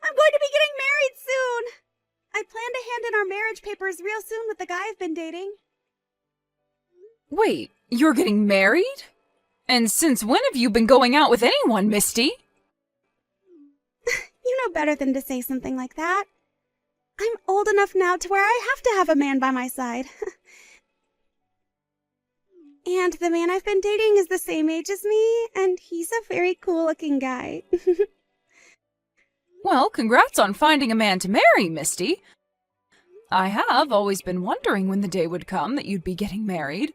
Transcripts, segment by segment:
I'm going to be getting married soon. I plan to hand in our marriage papers real soon with the guy I've been dating. Wait, you're getting married? And since when have you been going out with anyone, Misty? You know better than to say something like that. I'm old enough now to where I have to have a man by my side. And the man I've been dating is the same age as me, and he's a very cool-looking guy. Well, congrats on finding a man to marry, Misty. I have always been wondering when the day would come that you'd be getting married.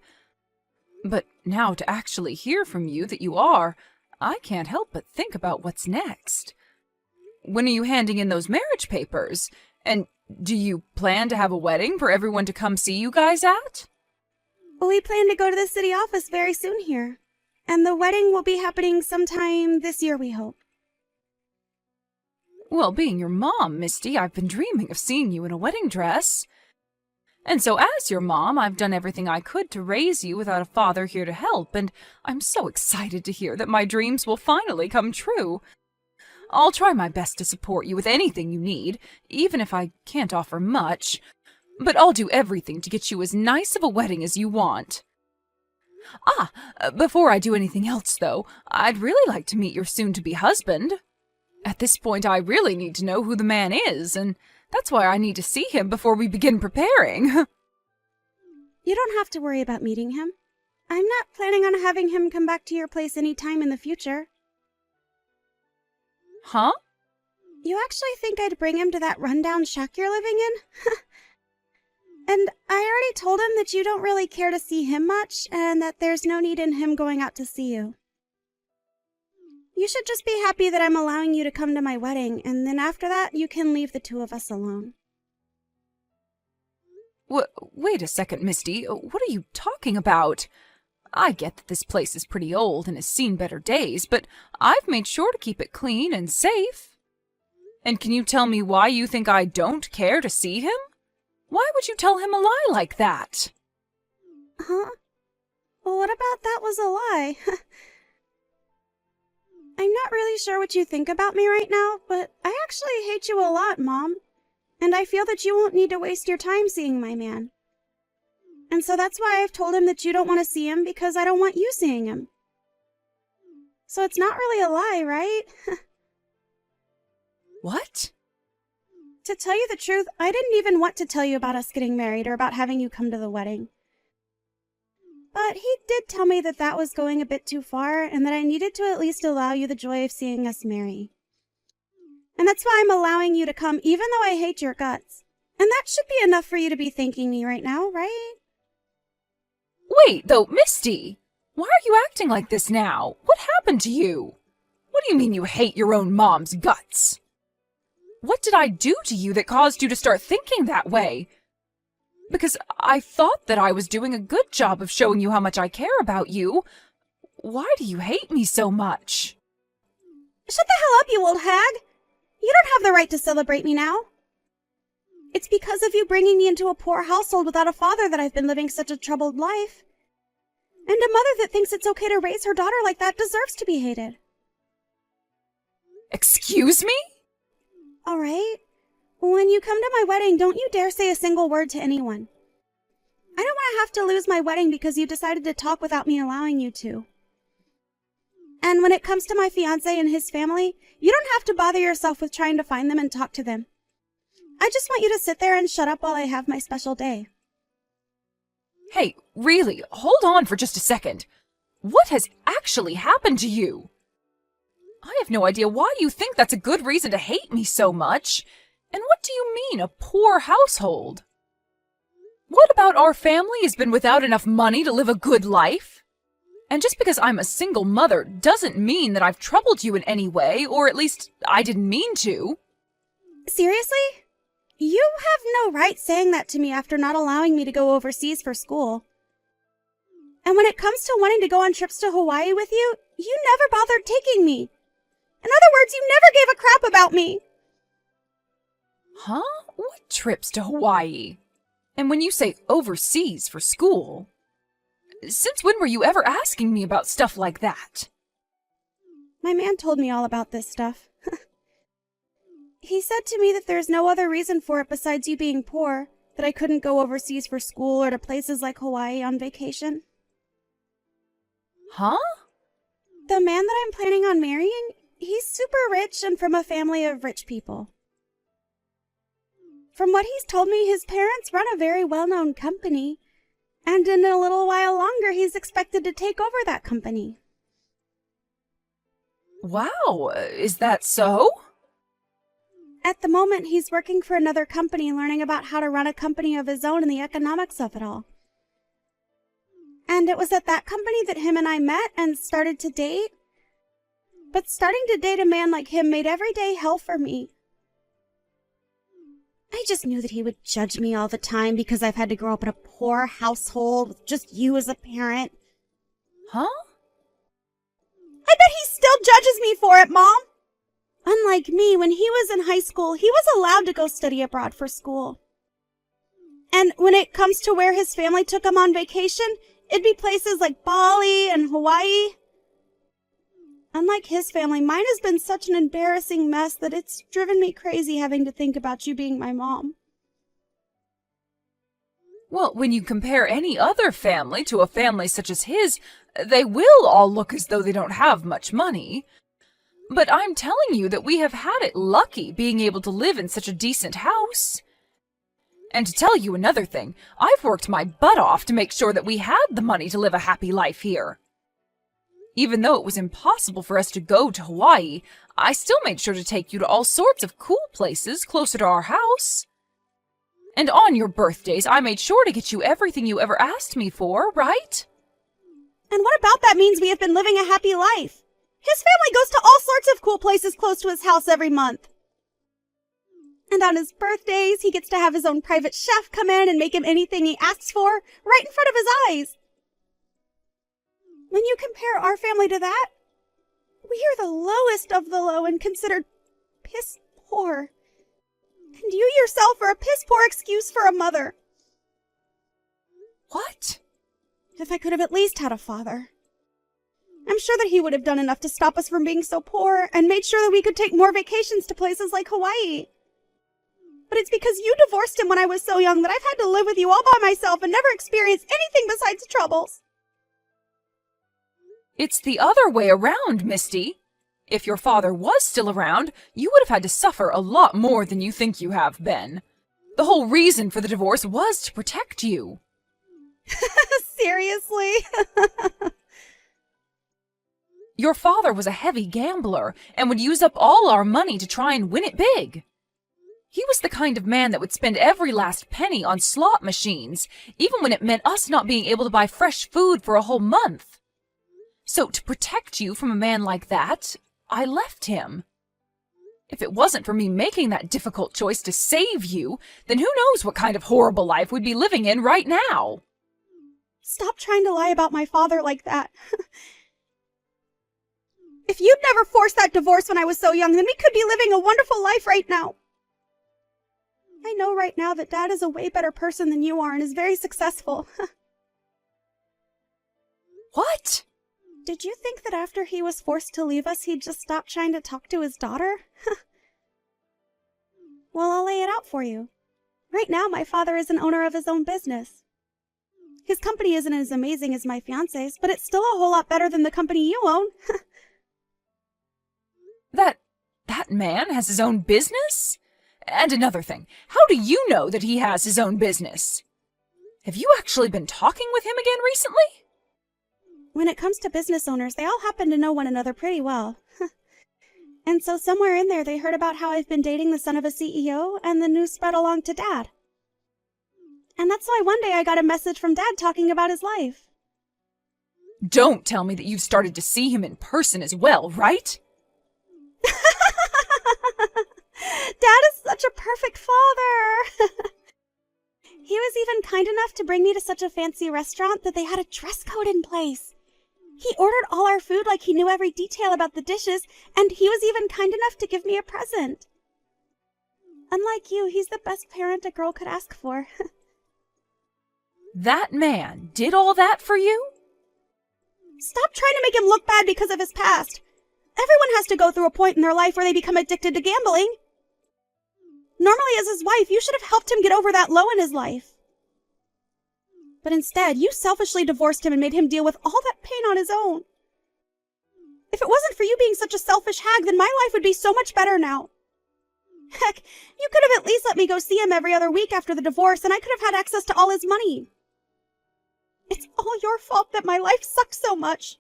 But now to actually hear from you that you are, I can't help but think about what's next. When are you handing in those marriage papers? And do you plan to have a wedding for everyone to come see you guys at? We plan to go to the city office very soon here, and the wedding will be happening sometime this year, we hope. Well, being your mom, Misty, I've been dreaming of seeing you in a wedding dress. And so as your mom, I've done everything I could to raise you without a father here to help, and I'm so excited to hear that my dreams will finally come true. I'll try my best to support you with anything you need, even if I can't offer much. But I'll do everything to get you as nice of a wedding as you want. Before I do anything else, though, I'd really like to meet your soon-to-be husband. At this point, I really need to know who the man is, and that's why I need to see him before we begin preparing. You don't have to worry about meeting him. I'm not planning on having him come back to your place any time in the future. Huh? You actually think I'd bring him to that rundown shack you're living in? And I already told him that you don't really care to see him much, and that there's no need in him going out to see you. You should just be happy that I'm allowing you to come to my wedding, and then after that, you can leave the two of us alone. Wait a second, Misty. What are you talking about? I get that this place is pretty old and has seen better days, but I've made sure to keep it clean and safe. And can you tell me why you think I don't care to see him? Why would you tell him a lie like that? Huh? Well, what about that was a lie? I'm not really sure what you think about me right now, but I actually hate you a lot, Mom. And I feel that you won't need to waste your time seeing my man. And so that's why I've told him that you don't want to see him, because I don't want you seeing him. So it's not really a lie, right? What? To tell you the truth, I didn't even want to tell you about us getting married or about having you come to the wedding. But he did tell me that that was going a bit too far, and that I needed to at least allow you the joy of seeing us marry. And that's why I'm allowing you to come, even though I hate your guts. And that should be enough for you to be thanking me right now, right? Wait, though, Misty! Why are you acting like this now? What happened to you? What do you mean you hate your own mom's guts? What did I do to you that caused you to start thinking that way? Because I thought that I was doing a good job of showing you how much I care about you. Why do you hate me so much? Shut the hell up, you old hag! You don't have the right to celebrate me now. It's because of you bringing me into a poor household without a father that I've been living such a troubled life. And a mother that thinks it's okay to raise her daughter like that deserves to be hated. Excuse me? All right. When you come to my wedding, don't you dare say a single word to anyone. I don't want to have to lose my wedding because you decided to talk without me allowing you to. And when it comes to my fiancé and his family, you don't have to bother yourself with trying to find them and talk to them. I just want you to sit there and shut up while I have my special day. Hey, really, hold on for just a second. What has actually happened to you? I have no idea why you think that's a good reason to hate me so much. And what do you mean, a poor household? What about our family has been without enough money to live a good life? And just because I'm a single mother doesn't mean that I've troubled you in any way, or at least I didn't mean to. Seriously? You have no right saying that to me after not allowing me to go overseas for school. And when it comes to wanting to go on trips to Hawaii with you, you never bothered taking me. In other words, you never gave a crap about me. Huh? What trips to Hawaii? And when you say overseas for school, since when were you ever asking me about stuff like that? My man told me all about this stuff. He said to me that there's no other reason for it besides you being poor, that I couldn't go overseas for school or to places like Hawaii on vacation. Huh? The man that I'm planning on marrying, he's super rich and from a family of rich people. From what he's told me, his parents run a very well-known company, and in a little while longer, he's expected to take over that company. Wow, is that so? At the moment, he's working for another company, learning about how to run a company of his own and the economics of it all. And it was at that company that him and I met and started to date. But starting to date a man like him made every day hell for me. I just knew that he would judge me all the time because I've had to grow up in a poor household with just you as a parent. Huh? I bet he still judges me for it, Mom! Unlike me, when he was in high school, he was allowed to go study abroad for school. And when it comes to where his family took him on vacation, it'd be places like Bali and Hawaii. Unlike his family, mine has been such an embarrassing mess that it's driven me crazy having to think about you being my mom. Well, when you compare any other family to a family such as his, they will all look as though they don't have much money. But I'm telling you that we have had it lucky being able to live in such a decent house. And to tell you another thing, I've worked my butt off to make sure that we had the money to live a happy life here. Even though it was impossible for us to go to Hawaii, I still made sure to take you to all sorts of cool places closer to our house. And on your birthdays, I made sure to get you everything you ever asked me for, right? And what about that means we have been living a happy life? His family goes to all sorts of cool places close to his house every month. And on his birthdays, he gets to have his own private chef come in and make him anything he asks for, right in front of his eyes. When you compare our family to that, we are the lowest of the low and considered piss poor. And you yourself are a piss poor excuse for a mother. What? If I could have at least had a father. I'm sure that he would have done enough to stop us from being so poor and made sure that we could take more vacations to places like Hawaii. But it's because you divorced him when I was so young that I've had to live with you all by myself and never experienced anything besides troubles. It's the other way around, Misty. If your father was still around, you would have had to suffer a lot more than you think you have been. The whole reason for the divorce was to protect you. Seriously? Your father was a heavy gambler and would use up all our money to try and win it big. He was the kind of man that would spend every last penny on slot machines, even when it meant us not being able to buy fresh food for a whole month. So to protect you from a man like that, I left him. If it wasn't for me making that difficult choice to save you, then who knows what kind of horrible life we'd be living in right now. Stop trying to lie about my father like that. If you'd never forced that divorce when I was so young, then we could be living a wonderful life right now. I know right now that Dad is a way better person than you are and is very successful. What? Did you think that after he was forced to leave us, he'd just stop trying to talk to his daughter? Well, I'll lay it out for you. Right now, my father is an owner of his own business. His company isn't as amazing as my fiance's, but it's still a whole lot better than the company you own. That man has his own business? And another thing, how do you know that he has his own business? Have you actually been talking with him again recently? When it comes to business owners, they all happen to know one another pretty well. And so somewhere in there, they heard about how I've been dating the son of a CEO, and the news spread along to Dad. And that's why one day I got a message from Dad talking about his life. Don't tell me that you've started to see him in person as well, right? Dad is such a perfect father. He was even kind enough to bring me to such a fancy restaurant that they had a dress code in place. He ordered all our food like he knew every detail about the dishes, and he was even kind enough to give me a present. Unlike you, he's the best parent a girl could ask for. That man did all that for you? Stop trying to make him look bad because of his past. Everyone has to go through a point in their life where they become addicted to gambling. Normally, as his wife, you should have helped him get over that low in his life. But instead, you selfishly divorced him and made him deal with all that pain on his own. If it wasn't for you being such a selfish hag, then my life would be so much better now. Heck, you could have at least let me go see him every other week after the divorce, and I could have had access to all his money. It's all your fault that my life sucks so much.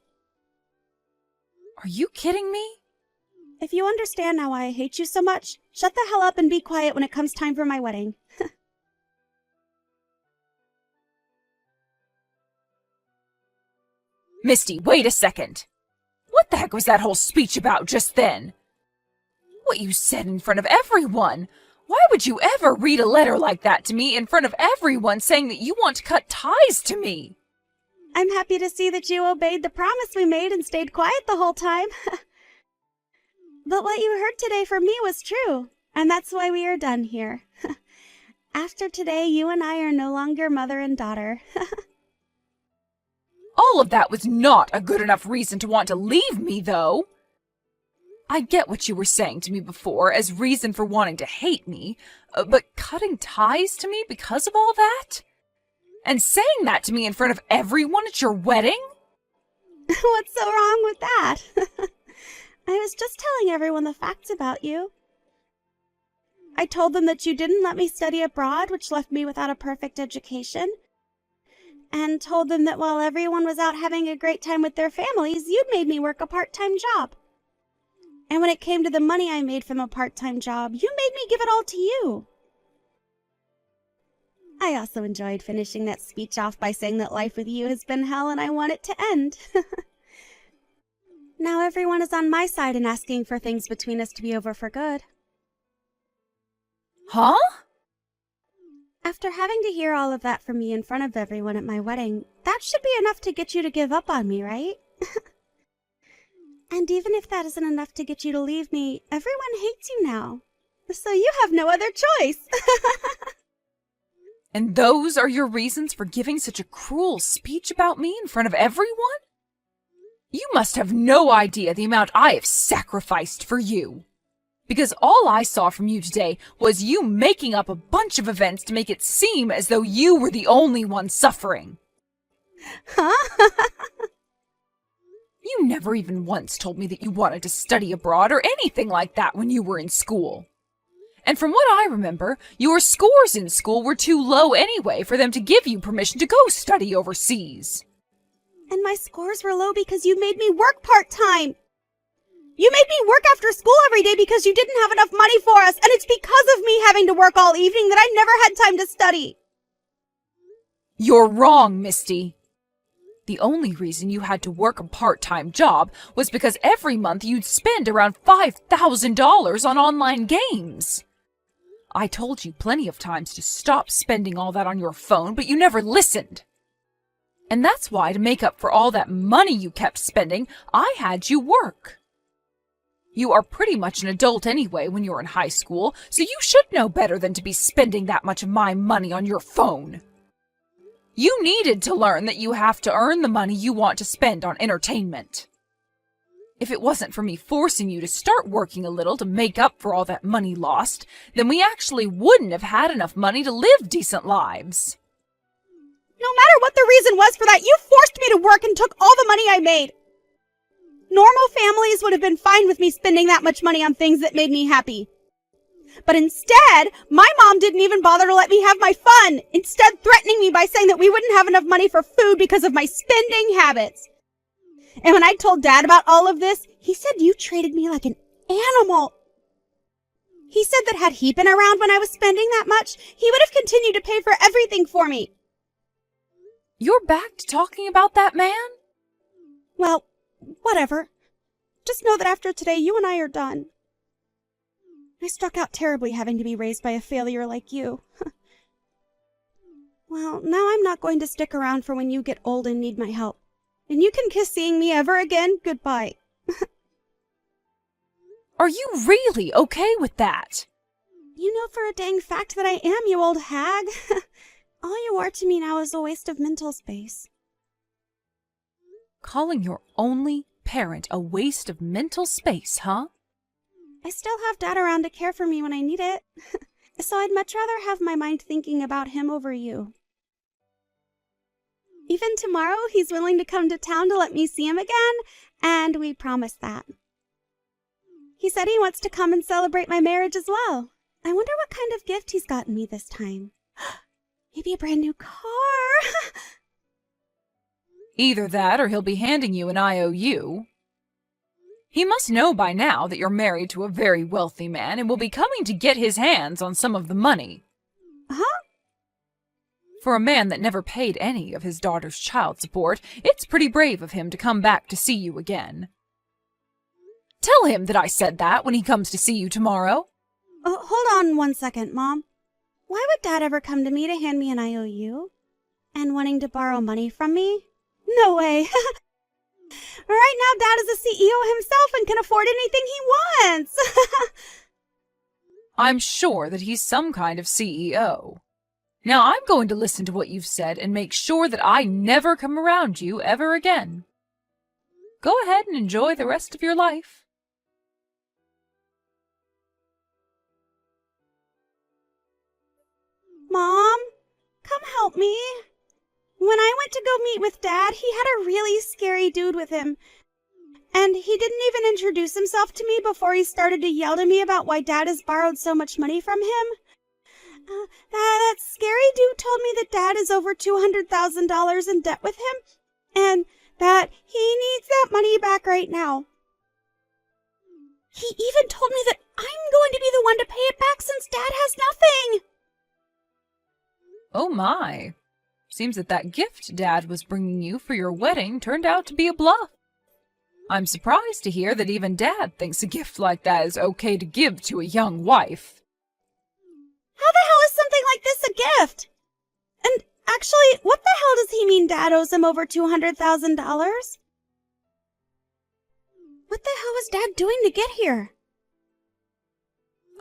Are you kidding me? If you understand now why I hate you so much, shut the hell up and be quiet when it comes time for my wedding. Misty, wait a second. What the heck was that whole speech about just then? What you said in front of everyone? Why would you ever read a letter like that to me in front of everyone saying that you want to cut ties to me? I'm happy to see that you obeyed the promise we made and stayed quiet the whole time. But what you heard today from me was true, and that's why we are done here. After today, you and I are no longer mother and daughter. All of that was not a good enough reason to want to leave me, though. I get what you were saying to me before as reason for wanting to hate me, but cutting ties to me because of all that? And saying that to me in front of everyone at your wedding? What's so wrong with that? I was just telling everyone the facts about you. I told them that you didn't let me study abroad, which left me without a perfect education, and told them that while everyone was out having a great time with their families, you'd made me work a part-time job. And when it came to the money I made from a part-time job, you made me give it all to you. I also enjoyed finishing that speech off by saying that life with you has been hell and I want it to end. Now everyone is on my side and asking for things between us to be over for good. Huh? After having to hear all of that from me in front of everyone at my wedding, that should be enough to get you to give up on me, right? And even if that isn't enough to get you to leave me, everyone hates you now. So you have no other choice. And those are your reasons for giving such a cruel speech about me in front of everyone? You must have no idea the amount I have sacrificed for you. Because all I saw from you today was you making up a bunch of events to make it seem as though you were the only one suffering. Huh? You never even once told me that you wanted to study abroad or anything like that when you were in school. And from what I remember, your scores in school were too low anyway for them to give you permission to go study overseas. And my scores were low because you made me work part-time. You made me work after school every day because you didn't have enough money for us, and it's because of me having to work all evening that I never had time to study. You're wrong, Misty. The only reason you had to work a part-time job was because every month you'd spend around $5,000 on online games. I told you plenty of times to stop spending all that on your phone, but you never listened. And that's why, to make up for all that money you kept spending, I had you work. You are pretty much an adult anyway when you're in high school, so you should know better than to be spending that much of my money on your phone. You needed to learn that you have to earn the money you want to spend on entertainment. If it wasn't for me forcing you to start working a little to make up for all that money lost, then we actually wouldn't have had enough money to live decent lives. No matter what the reason was for that, you forced me to work and took all the money I made. Normal families would have been fine with me spending that much money on things that made me happy. But instead, my mom didn't even bother to let me have my fun, instead threatening me by saying that we wouldn't have enough money for food because of my spending habits. And when I told Dad about all of this, he said you treated me like an animal. He said that had he been around when I was spending that much, he would have continued to pay for everything for me. You're back to talking about that man? Well, whatever. Just know that after today, you and I are done. I struck out terribly having to be raised by a failure like you. Well, now I'm not going to stick around for when you get old and need my help. And you can kiss seeing me ever again goodbye. Are you really okay with that? You know for a dang fact that I am, you old hag. All you are to me now is a waste of mental space. Calling your only parent a waste of mental space, huh? I still have Dad around to care for me when I need it. So I'd much rather have my mind thinking about him over you. Even tomorrow, he's willing to come to town to let me see him again, and we promised that. He said he wants to come and celebrate my marriage as well. I wonder what kind of gift he's gotten me this time. Maybe a brand new car. Either that or he'll be handing you an IOU. He must know by now that you're married to a very wealthy man and will be coming to get his hands on some of the money. Huh? For a man that never paid any of his daughter's child support, it's pretty brave of him to come back to see you again. Tell him that I said that when he comes to see you tomorrow. Hold on 1 second, Mom. Why would Dad ever come to me to hand me an IOU? And wanting to borrow money from me? No way. Right now, Dad is a CEO himself and can afford anything he wants. I'm sure that he's some kind of CEO. Now I'm going to listen to what you've said and make sure that I never come around you ever again. Go ahead and enjoy the rest of your life. Mom, come help me. When I went to go meet with Dad, he had a really scary dude with him. And he didn't even introduce himself to me before he started to yell to me about why Dad has borrowed so much money from him. That scary dude told me that Dad is over $200,000 in debt with him, and that he needs that money back right now. He even told me that I'm going to be the one to pay it back since Dad has nothing. Oh my. Seems that gift Dad was bringing you for your wedding turned out to be a bluff. I'm surprised to hear that even Dad thinks a gift like that is okay to give to a young wife. How the hell is something like this a gift? And actually, what the hell does he mean Dad owes him over $200,000? What the hell was Dad doing to get here?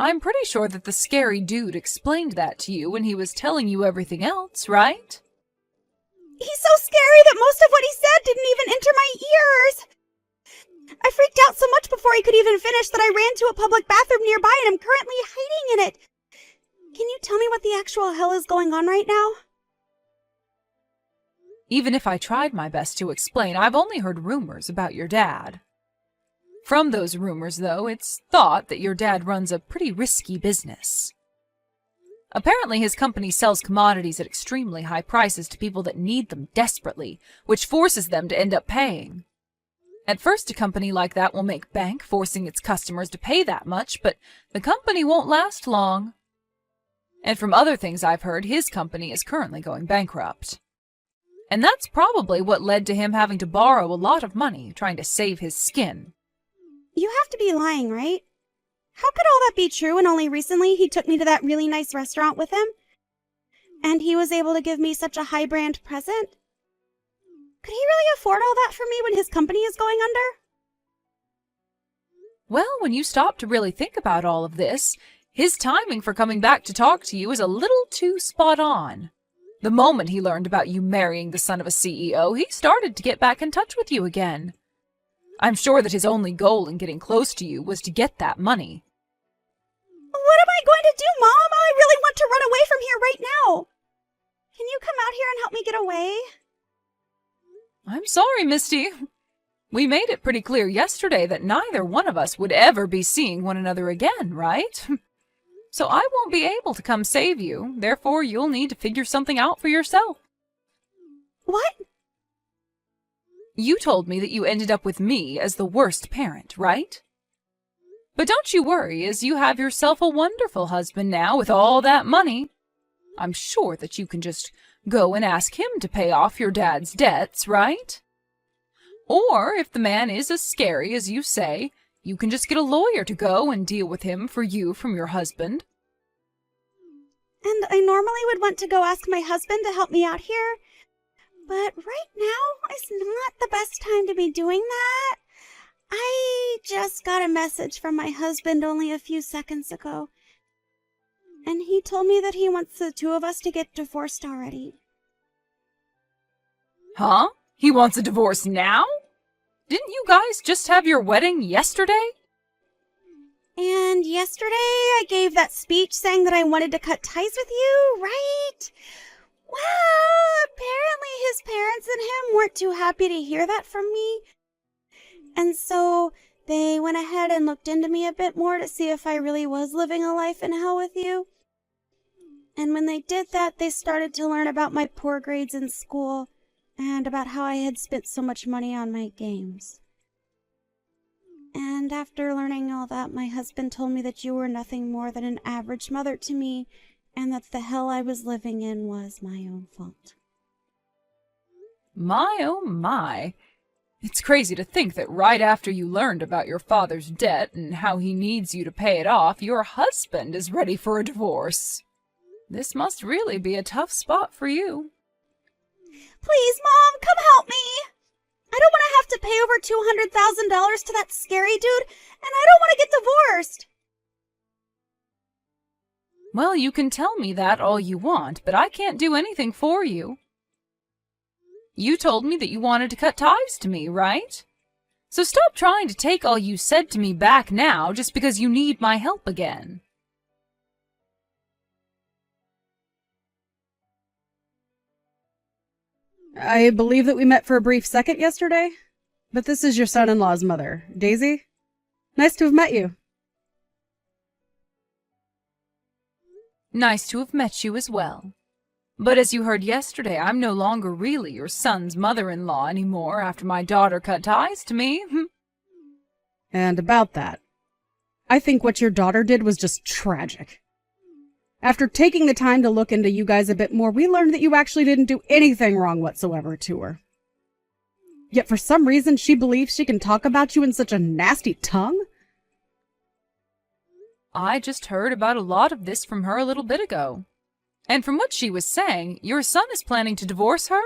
I'm pretty sure that the scary dude explained that to you when he was telling you everything else, right? He's so scary that most of what he said didn't even enter my ears. I freaked out so much before he could even finish that I ran to a public bathroom nearby and I'm currently hiding in it. Can you tell me what the actual hell is going on right now? Even if I tried my best to explain, I've only heard rumors about your dad. From those rumors, though, it's thought that your dad runs a pretty risky business. Apparently, his company sells commodities at extremely high prices to people that need them desperately, which forces them to end up paying. At first, a company like that will make bank, forcing its customers to pay that much, but the company won't last long. And from other things I've heard, his company is currently going bankrupt. And that's probably what led to him having to borrow a lot of money, trying to save his skin. You have to be lying, right? How could all that be true when only recently he took me to that really nice restaurant with him? And he was able to give me such a high-brand present? Could he really afford all that for me when his company is going under? Well, when you stop to really think about all of this, his timing for coming back to talk to you is a little too spot on. The moment he learned about you marrying the son of a CEO, he started to get back in touch with you again. I'm sure that his only goal in getting close to you was to get that money. What am I going to do, Mom? I really want to run away from here right now. Can you come out here and help me get away? I'm sorry, Misty. We made it pretty clear yesterday that neither one of us would ever be seeing one another again, right? So I won't be able to come save you. Therefore, you'll need to figure something out for yourself. What? You told me that you ended up with me as the worst parent, right? But don't you worry, as you have yourself a wonderful husband now with all that money. I'm sure that you can just go and ask him to pay off your dad's debts, right? Or, if the man is as scary as you say, you can just get a lawyer to go and deal with him for you from your husband. And I normally would want to go ask my husband to help me out here, but right now is not the best time to be doing that. I just got a message from my husband only a few seconds ago, and he told me that he wants the two of us to get divorced already. Huh? He wants a divorce now? Didn't you guys just have your wedding yesterday? And yesterday I gave that that speech saying that I wanted to cut ties with you, right? Well, apparently his parents and him weren't too happy to hear that from me. And so they went ahead and looked into me a bit more to see if I really was living a life in hell with you. And when they did that, they started to learn about my poor grades in school and about how I had spent so much money on my games. And after learning all that, my husband told me that you were nothing more than an average mother to me, and that the hell I was living in was my own fault. My oh my. It's crazy to think that right after you learned about your father's debt and how he needs you to pay it off, your husband is ready for a divorce. This must really be a tough spot for you. Please, Mom, come help me! I don't want to have to pay over $200,000 to that scary dude, and I don't want to get divorced! Well, you can tell me that all you want, but I can't do anything for you. You told me that you wanted to cut ties to me, right? So stop trying to take all you said to me back now just because you need my help again. I believe that we met for a brief second yesterday, but this is your son-in-law's mother, Daisy. Nice to have met you. Nice to have met you as well. But as you heard yesterday, I'm no longer really your son's mother-in-law anymore after my daughter cut ties to me. And about that, I think what your daughter did was just tragic. After taking the time to look into you guys a bit more, we learned that you actually didn't do anything wrong whatsoever to her. Yet for some reason, she believes she can talk about you in such a nasty tongue? I just heard about a lot of this from her a little bit ago. And from what she was saying, your son is planning to divorce her?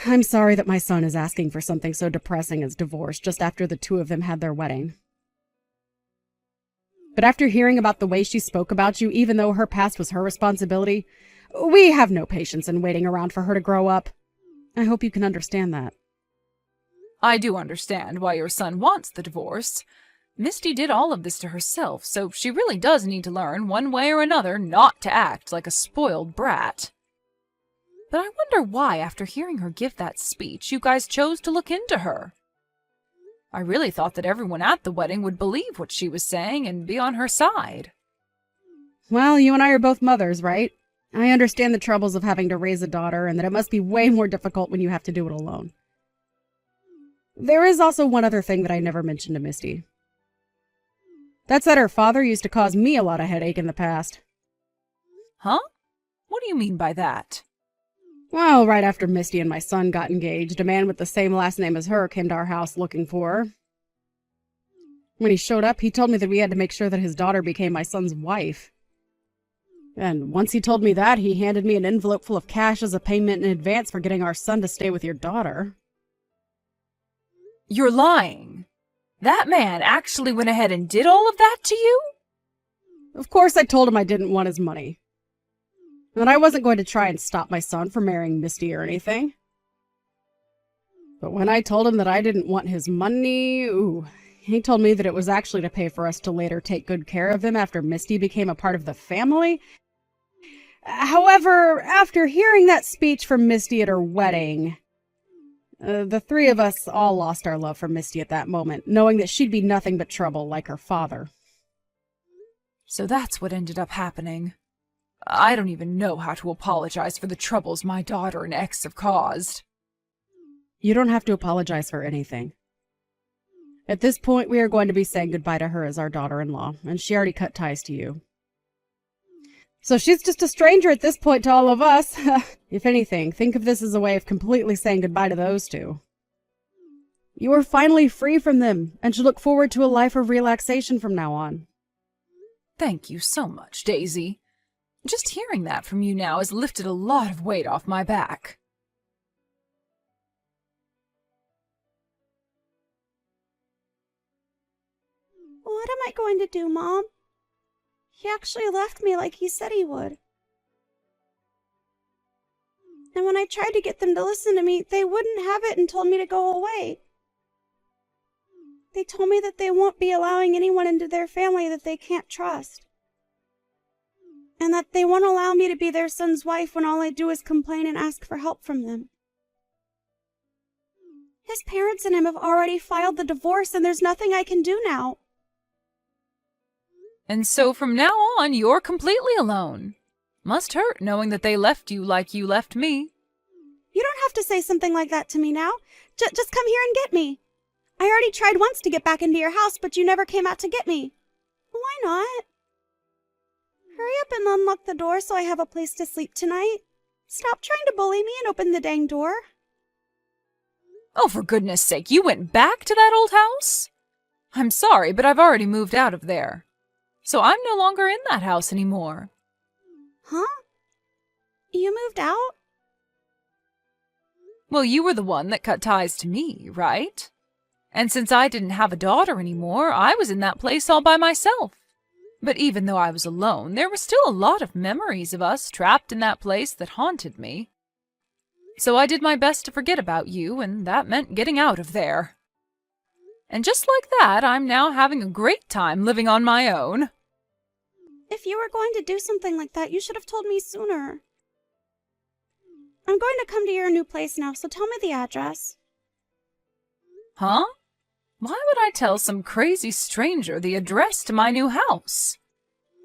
I'm sorry that my son is asking for something so depressing as divorce just after the two of them had their wedding. But after hearing about the way she spoke about you, even though her past was her responsibility, we have no patience in waiting around for her to grow up. I hope you can understand that. I do understand why your son wants the divorce. Misty did all of this to herself, so she really does need to learn, one way or another, not to act like a spoiled brat. But I wonder why, after hearing her give that speech, you guys chose to look into her. I really thought that everyone at the wedding would believe what she was saying and be on her side. Well, you and I are both mothers, right? I understand the troubles of having to raise a daughter and that it must be way more difficult when you have to do it alone. There is also one other thing that I never mentioned to Misty. That's that her father used to cause me a lot of headache in the past. Huh? What do you mean by that? Well, right after Misty and my son got engaged, a man with the same last name as her came to our house looking for her. When he showed up, he told me that we had to make sure that his daughter became my son's wife. And once he told me that, he handed me an envelope full of cash as a payment in advance for getting our son to stay with your daughter. You're lying. That man actually went ahead and did all of that to you? Of course I told him I didn't want his money. And I wasn't going to try and stop my son from marrying Misty or anything. But when I told him that I didn't want his money, he told me that it was actually to pay for us to later take good care of him after Misty became a part of the family. However, after hearing that speech from Misty at her wedding, the three of us all lost our love for Misty at that moment, knowing that she'd be nothing but trouble like her father. So that's what ended up happening. I don't even know how to apologize for the troubles my daughter and ex have caused. You don't have to apologize for anything. At this point, we are going to be saying goodbye to her as our daughter-in-law, and she already cut ties to you. So she's just a stranger at this point to all of us. If anything, think of this as a way of completely saying goodbye to those two. You are finally free from them, and should look forward to a life of relaxation from now on. Thank you so much, Daisy. Just hearing that from you now has lifted a lot of weight off my back. What am I going to do, Mom? He actually left me like he said he would. And when I tried to get them to listen to me, they wouldn't have it and told me to go away. They told me that they won't be allowing anyone into their family that they can't trust. and that they won't allow me to be their son's wife when all I do is complain and ask for help from them. His parents and him have already filed the divorce, and there's nothing I can do now. And so from now on, you're completely alone. Must hurt knowing that they left you like you left me. You don't have to say something like that to me now. Just come here and get me. I already tried once to get back into your house, but you never came out to get me. Why not? Hurry up and unlock the door so I have a place to sleep tonight. Stop trying to bully me and open the dang door. Oh, for goodness sake, you went back to that old house? I'm sorry, but I've already moved out of there. So I'm no longer in that house anymore. Huh? You moved out? Well, you were the one that cut ties to me, right? And since I didn't have a daughter anymore, I was in that place all by myself. But even though I was alone, there were still a lot of memories of us trapped in that place that haunted me. So I did my best to forget about you, and that meant getting out of there. And just like that, I'm now having a great time living on my own. If you were going to do something like that, you should have told me sooner. I'm going to come to your new place now, so tell me the address. Huh? Why would I tell some crazy stranger the address to my new house?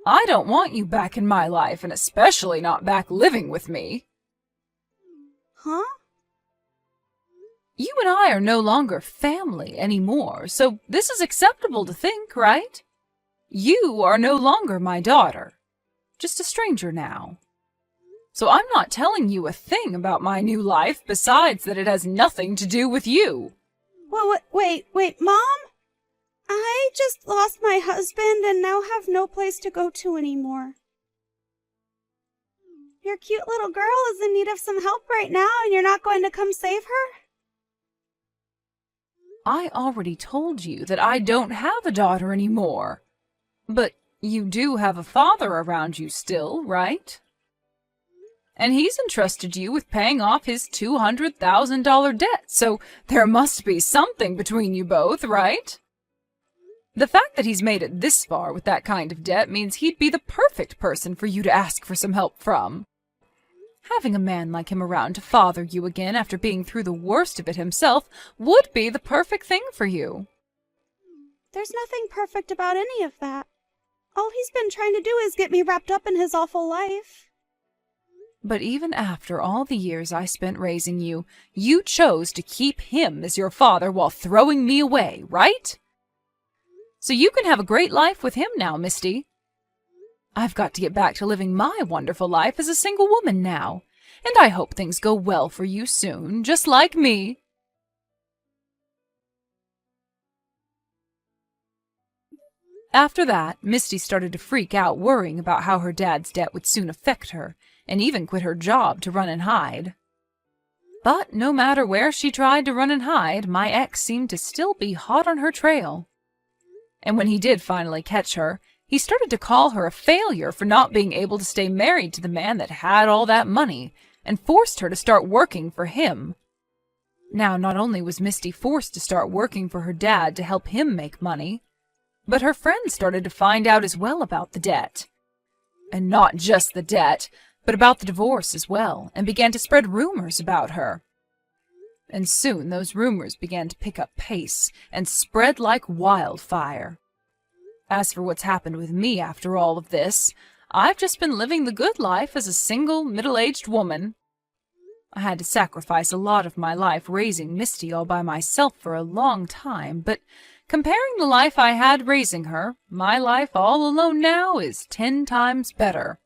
I don't want you back in my life, and especially not back living with me. Huh? You and I are no longer family anymore, so this is acceptable to think, right? You are no longer my daughter, just a stranger now. So I'm not telling you a thing about my new life besides that it has nothing to do with you. Well, wait, Mom? I just lost my husband and now have no place to go to anymore. Your cute little girl is in need of some help right now, and you're not going to come save her? I already told you that I don't have a daughter anymore. But you do have a father around you still, right? And he's entrusted you with paying off his $200,000 debt, so there must be something between you both, right? The fact that he's made it this far with that kind of debt means he'd be the perfect person for you to ask for some help from. Having a man like him around to father you again after being through the worst of it himself would be the perfect thing for you. There's nothing perfect about any of that. All he's been trying to do is get me wrapped up in his awful life. But even after all the years I spent raising you, you chose to keep him as your father while throwing me away, right? So you can have a great life with him now, Misty. I've got to get back to living my wonderful life as a single woman now, and I hope things go well for you soon, just like me. After that, Misty started to freak out, worrying about how her dad's debt would soon affect her, and even quit her job to run and hide. But no matter where she tried to run and hide, my ex seemed to still be hot on her trail. And when he did finally catch her, he started to call her a failure for not being able to stay married to the man that had all that money, and forced her to start working for him. Now, not only was Misty forced to start working for her dad to help him make money, but her friends started to find out as well about the debt. And not just the debt, but about the divorce as well, and began to spread rumors about her. And soon those rumors began to pick up pace and spread like wildfire. As for what's happened with me after all of this, I've just been living the good life as a single, middle-aged woman. I had to sacrifice a lot of my life raising Misty all by myself for a long time, but comparing the life I had raising her, my life all alone now is 10 times better.